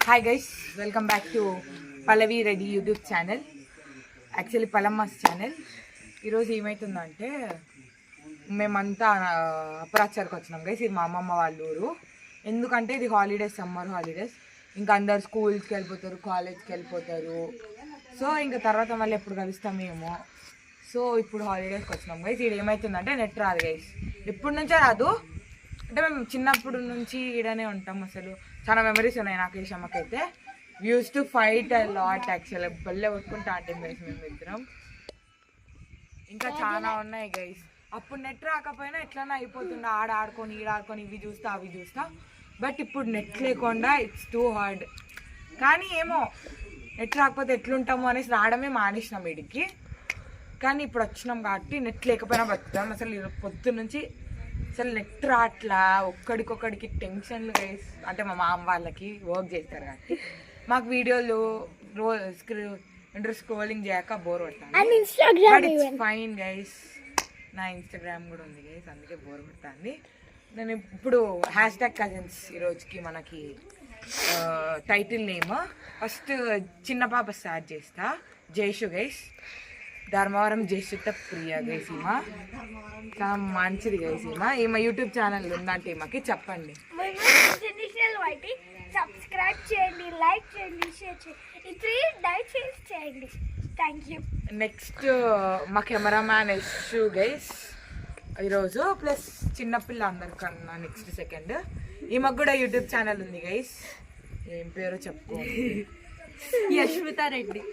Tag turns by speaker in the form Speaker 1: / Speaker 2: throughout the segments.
Speaker 1: Hi guys, welcome back to Pallavi Reddy YouTube channel. Actually పలమ్మస్ channel. ఈరోజు ఏమవుతుందంటే మేమంతా అపరాచారికి వచ్చినాం గైస్. ఇది మా అమ్మమ్మ వాళ్ళ ఊరు. ఎందుకంటే ఇది హాలిడేస్, సమ్మర్ హాలిడేస్. ఇంకా అందరు స్కూల్స్కి వెళ్ళిపోతారు, కాలేజ్కి వెళ్ళిపోతారు. సో ఇంకా తర్వాత మళ్ళీ ఎప్పుడు కలుస్తామేమో. సో ఇప్పుడు హాలిడేస్కి వచ్చినాం గైస్. ఇది ఏమవుతుందంటే నెట్ రాదు గైస్, ఎప్పటి నుంచో రాదు. అంటే మేము చిన్నప్పటి నుంచి ఈడనే ఉంటాం. అసలు చాలా మెమరీస్ ఉన్నాయి నాకు. ఈ అమ్మకైతే use to fight a lot. Actually బల్లె కొట్టుకుంటా ఆంటాం గైస్ మేము ఇద్దరం. ఇంకా చాలా ఉన్నాయి గైస్. అప్పుడు నెట్ రాకపోయినా ఎట్లన్నా అయిపోతుండే, ఆడుకొని ఈడాడుకొని ఇవి చూస్తా అవి చూస్తా. బట్ ఇప్పుడు నెట్ లేకుండా ఇట్స్ టూ హార్డ్. కానీ ఏమో నెట్ రాకపోతే ఎట్లుంటాము అనేసి రావడమే మానేసినాం వీడికి. కానీ ఇప్పుడు వచ్చినాం కాబట్టి నెట్ లేకపోయినా బతుకుతాం. అసలు పొద్దు నుంచి అసలు నెట్ రాట్లా, ఒక్కడికొక్కడికి టెన్షన్లు గైస్. అంటే మా మామ వాళ్ళకి వర్క్ చేస్తారు కాబట్టి మాకు వీడియోలు స్క్రోలింగ్ చేయక బోర్ కొడతాను. ఫైన్ గైస్, నా ఇన్స్టాగ్రామ్ కూడా ఉంది గైస్, అందుకే బోర్ కొడుతుంది. నేను ఇప్పుడు #కజిన్స్ ఈరోజుకి మనకి టైటిల్ నేమ్. ఫస్ట్ చిన్న పాప స్టార్ట్ చేస్తా. జైషు గైస్, ధర్మవరం జయసుత ప్రియ గైస్. చాలా మంచిది గైస్. ఈమె యూట్యూబ్ ఛానల్ ఉందంటే ఈమెకి చెప్పండి.
Speaker 2: సబ్స్క్రైబ్ చేయండి, లైక్ చేయండి, షేర్ చేయండి. Thank you.
Speaker 1: నెక్స్ట్ మా కెమెరామ్యాన్ యశు గైస్ ఈరోజు. ప్లస్ చిన్నపిల్ల అందరికన్నా నెక్స్ట్ సెకండ్. ఈమెకు కూడా యూట్యూబ్ ఛానల్ ఉంది గైస్. ఏం పేరు చెప్పుకోండి,
Speaker 2: యశ్మిత రెడ్డి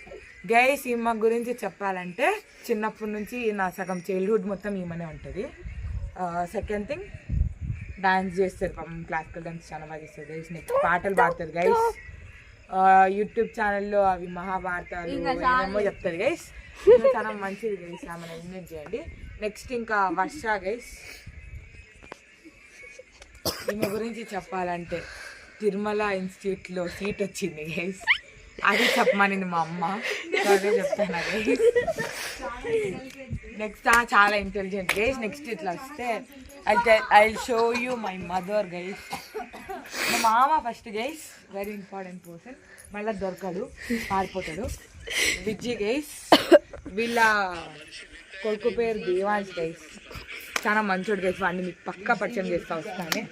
Speaker 1: గైస్. ఈమె గురించి చెప్పాలంటే చిన్నప్పటి నుంచి నా సగం చైల్డ్హుడ్ మొత్తం ఈమెనే ఉంటుంది. సెకండ్ థింగ్, డాన్స్ చేస్తారు పాపం, క్లాసికల్ డాన్స్ చాలా బాగా చేస్తారు గైస్. నెక్స్ట్ పాటలు పాడతారు గైస్. యూట్యూబ్ ఛానల్లో అవి మహాభారతాలు ఏమేమో చెప్తారు గైస్. చాలా మంచిది గైస్, ఆమెను ఎంజాయ్ చేయండి. నెక్స్ట్ ఇంకా వర్ష గైస్. ఈమె గురించి చెప్పాలంటే తిరుమల ఇన్స్టిట్యూట్లో సీట్ వచ్చింది గైస్. అది చెప్పమనింది మా అమ్మ, అదే చెప్తాను గైస్. నెక్స్ట్ చాలా ఇంటెలిజెంట్ గైస్. నెక్స్ట్ ఇట్లా వస్తే I show you my mother guys. మా మామ first guys, very important person. మళ్ళీ దొరకడు, పారిపోతాడు. విజ్జి గైస్, వీళ్ళ కొడుకు పేరు దేవాంశ్ గైస్. చాలా మంచోడు గైస్, వాడిని మీకు పక్కా పరిచయం చేస్తా వస్తానే.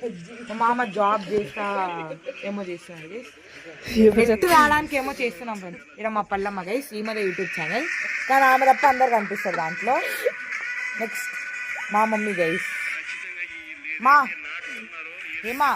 Speaker 1: మా మామ జాబ్ చేస్తా ఏమో చేస్తున్నాడు గైస్. నెట్ రావడానికి ఏమో చేస్తున్నాం ఫ్రెండ్స్. ఇక్కడ మా పల్లమ్మ గైస్, ఈమెదే యూట్యూబ్ ఛానల్. కానీ ఆమె తప్ప అందరు కనిపిస్తారు దాంట్లో. నెక్స్ట్ మా మమ్మీ గైస్. మా ఏమా